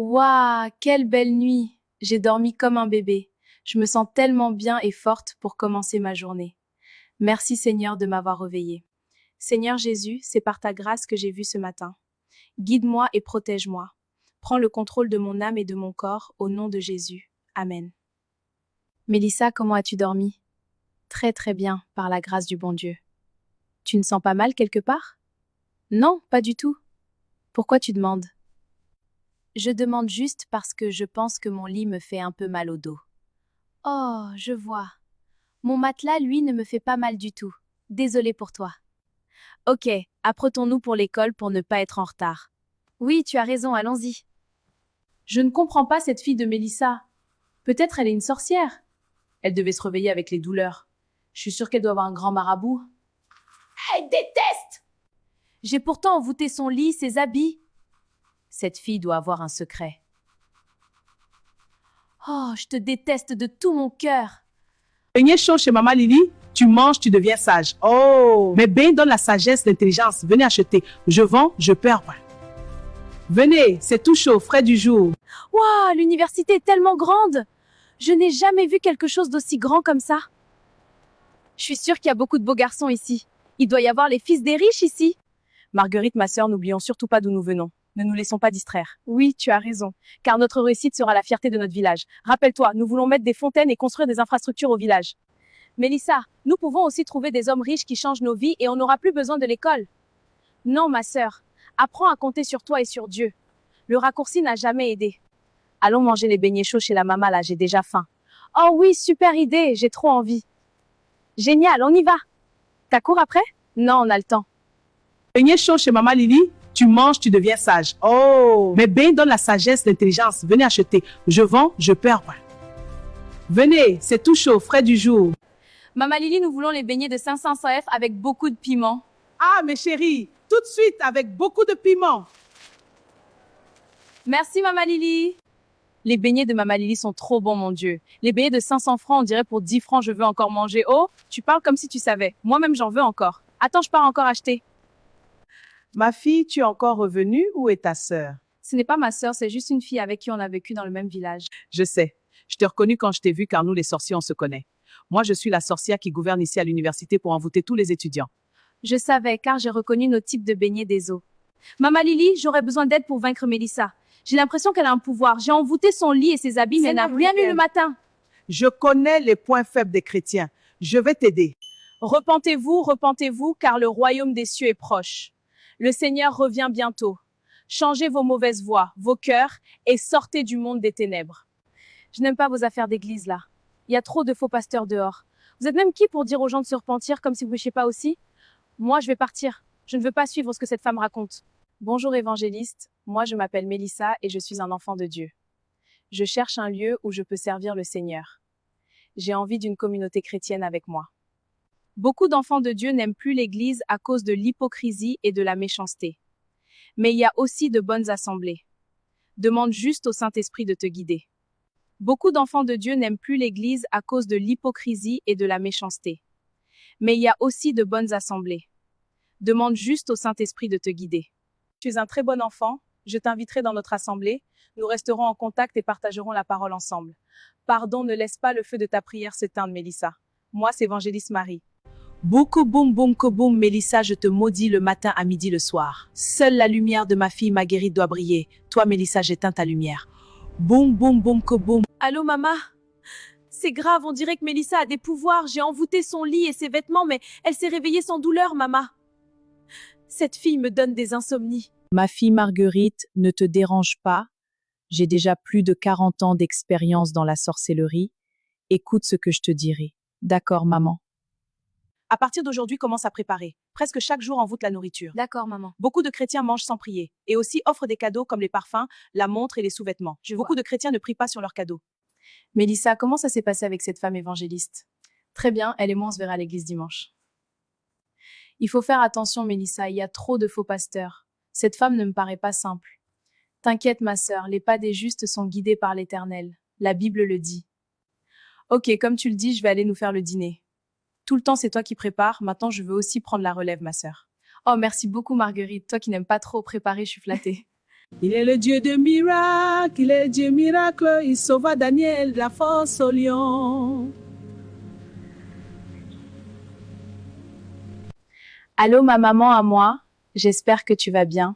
Waouh, quelle belle nuit! J'ai dormi comme un bébé. Je me sens tellement bien et forte pour commencer ma journée. Merci Seigneur de m'avoir réveillée. Seigneur Jésus, c'est par ta grâce que j'ai vu ce matin. Guide-moi et protège-moi. Prends le contrôle de mon âme et de mon corps, au nom de Jésus. Amen. Mélissa, comment as-tu dormi? Très très bien, par la grâce du bon Dieu. Tu ne sens pas mal quelque part? Non, pas du tout. Pourquoi tu demandes? Je demande juste parce que je pense que mon lit me fait un peu mal au dos. Oh, je vois. Mon matelas, lui, ne me fait pas mal du tout. Désolée pour toi. Ok, apprêtons-nous pour l'école pour ne pas être en retard. Oui, tu as raison, allons-y. Je ne comprends pas cette fille de Mélissa. Peut-être elle est une sorcière. Elle devait se réveiller avec les douleurs. Je suis sûre qu'elle doit avoir un grand marabout. Elle déteste! J'ai pourtant envoûté son lit, ses habits. Cette fille doit avoir un secret. Oh, je te déteste de tout mon cœur. Beignet chaud chez Maman Lily, tu manges, tu deviens sage. Oh, mes beignes donnent la sagesse, l'intelligence. Venez acheter. Je vends, je perds pas. Venez, c'est tout chaud, frais du jour. Waouh, l'université est tellement grande. Je n'ai jamais vu quelque chose d'aussi grand comme ça. Je suis sûre qu'il y a beaucoup de beaux garçons ici. Il doit y avoir les fils des riches ici. Marguerite, ma sœur, n'oublions surtout pas d'où nous venons. Ne nous laissons pas distraire. Oui, tu as raison, car notre réussite sera la fierté de notre village. Rappelle-toi, nous voulons mettre des fontaines et construire des infrastructures au village. Mélissa, nous pouvons aussi trouver des hommes riches qui changent nos vies et on n'aura plus besoin de l'école. Non, ma sœur, apprends à compter sur toi et sur Dieu. Le raccourci n'a jamais aidé. Allons manger les beignets chauds chez la maman là, j'ai déjà faim. Oh oui, super idée, j'ai trop envie. Génial, on y va. T'as cours après? Non, on a le temps. Beignet chaud chez Maman Lily, tu manges, tu deviens sage. Oh, mes beignes donnent la sagesse, l'intelligence. Venez acheter. Je vends, je perds pas. Venez, c'est tout chaud, frais du jour. Maman Lily, nous voulons les beignets de 500 F avec beaucoup de piment. Ah, mes chéris, tout de suite avec beaucoup de piment. Merci, Maman Lily. Les beignets de Maman Lily sont trop bons, mon Dieu. Les beignets de 500 francs, on dirait pour 10 francs, je veux encore manger. Oh, tu parles comme si tu savais. Moi-même, j'en veux encore. Attends, je pars encore acheter. Ma fille, tu es encore revenue? Où est ta sœur? Ce n'est pas ma sœur, c'est juste une fille avec qui on a vécu dans le même village. Je sais. Je t'ai reconnue quand je t'ai vue car nous, les sorciers, on se connaît. Moi, je suis la sorcière qui gouverne ici à l'université pour envoûter tous les étudiants. Je savais, car j'ai reconnu nos types de beignets des eaux. Maman Lily, j'aurais besoin d'aide pour vaincre Mélissa. J'ai l'impression qu'elle a un pouvoir. J'ai envoûté son lit et ses habits, mais elle n'a rien eu le matin. Je connais les points faibles des chrétiens. Je vais t'aider. Repentez-vous, car le royaume des cieux est proche. Le Seigneur revient bientôt. Changez vos mauvaises voies, vos cœurs, et sortez du monde des ténèbres. Je n'aime pas vos affaires d'église, là. Il y a trop de faux pasteurs dehors. Vous êtes même qui pour dire aux gens de se repentir comme si vous ne péchiez pas aussi? Moi, je vais partir. Je ne veux pas suivre ce que cette femme raconte. Bonjour évangéliste, moi je m'appelle Mélissa et je suis un enfant de Dieu. Je cherche un lieu où je peux servir le Seigneur. J'ai envie d'une communauté chrétienne avec moi. Beaucoup d'enfants de Dieu n'aiment plus l'Église à cause de l'hypocrisie et de la méchanceté. Mais il y a aussi de bonnes assemblées. Demande juste au Saint-Esprit de te guider. Beaucoup d'enfants de Dieu n'aiment plus l'Église à cause de l'hypocrisie et de la méchanceté. Mais il y a aussi de bonnes assemblées. Demande juste au Saint-Esprit de te guider. Tu es un très bon enfant, je t'inviterai dans notre assemblée, nous resterons en contact et partagerons la parole ensemble. Pardon, ne laisse pas le feu de ta prière s'éteindre, Mélissa. Moi, c'est Évangéliste Marie. Beaucoup boum boum que boum, Mélissa, je te maudis le matin, à midi, le soir. Seule la lumière de ma fille Marguerite doit briller. Toi, Mélissa, j'éteins ta lumière. Boum boum boum que boum. Allô, maman? C'est grave, on dirait que Mélissa a des pouvoirs. J'ai envoûté son lit et ses vêtements, mais elle s'est réveillée sans douleur, maman. Cette fille me donne des insomnies. Ma fille Marguerite, ne te dérange pas. J'ai déjà plus de 40 ans d'expérience dans la sorcellerie. Écoute ce que je te dirai. D'accord, maman. À partir d'aujourd'hui, commence à préparer. Presque chaque jour envoûte la nourriture. D'accord, maman. Beaucoup de chrétiens mangent sans prier et aussi offrent des cadeaux comme les parfums, la montre et les sous-vêtements. Beaucoup de chrétiens ne prient pas sur leurs cadeaux. Mélissa, comment ça s'est passé avec cette femme évangéliste? Très bien, elle et moi on se verra à l'église dimanche. Il faut faire attention, Mélissa, il y a trop de faux pasteurs. Cette femme ne me paraît pas simple. T'inquiète, ma sœur, les pas des justes sont guidés par l'Éternel. La Bible le dit. Ok, comme tu le dis, je vais aller nous faire le dîner. Tout le temps, c'est toi qui prépares. Maintenant, je veux aussi prendre la relève, ma sœur. Oh, merci beaucoup, Marguerite. Toi qui n'aimes pas trop préparer, je suis flattée. Il est le Dieu de miracles, il est le Dieu miracle, il sauva Daniel de la force au lion. Allô, ma maman à moi, j'espère que tu vas bien.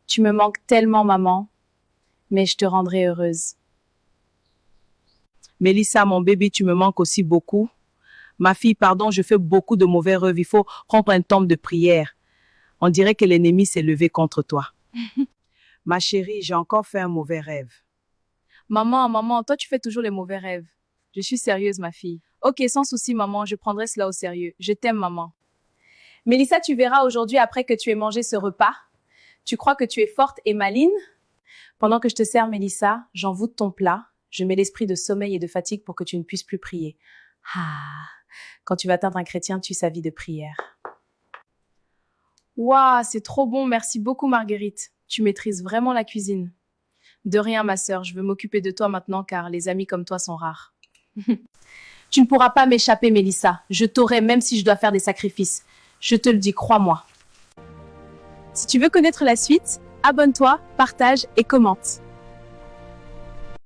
Tu me manques tellement, maman, mais je te rendrai heureuse. Mélissa, mon bébé, tu me manques aussi beaucoup. Ma fille, pardon, je fais beaucoup de mauvais rêves. Il faut prendre un temps de prière. On dirait que l'ennemi s'est levé contre toi. Ma chérie, j'ai encore fait un mauvais rêve. Maman, toi tu fais toujours les mauvais rêves. Je suis sérieuse, ma fille. Ok, sans souci, maman, je prendrai cela au sérieux. Je t'aime, maman. Mélissa, tu verras aujourd'hui, après que tu aies mangé ce repas, tu crois que tu es forte et maligne? Pendant que je te sers, Mélissa, j'envoûte ton plat. Je mets l'esprit de sommeil et de fatigue pour que tu ne puisses plus prier. Ah, quand tu vas atteindre un chrétien, tue sa vie de prière. Waouh, c'est trop bon, merci beaucoup Marguerite. Tu maîtrises vraiment la cuisine. De rien, ma sœur, je veux m'occuper de toi maintenant car les amis comme toi sont rares. Tu ne pourras pas m'échapper, Mélissa. Je t'aurai même si je dois faire des sacrifices. Je te le dis, crois-moi. Si tu veux connaître la suite, abonne-toi, partage et commente.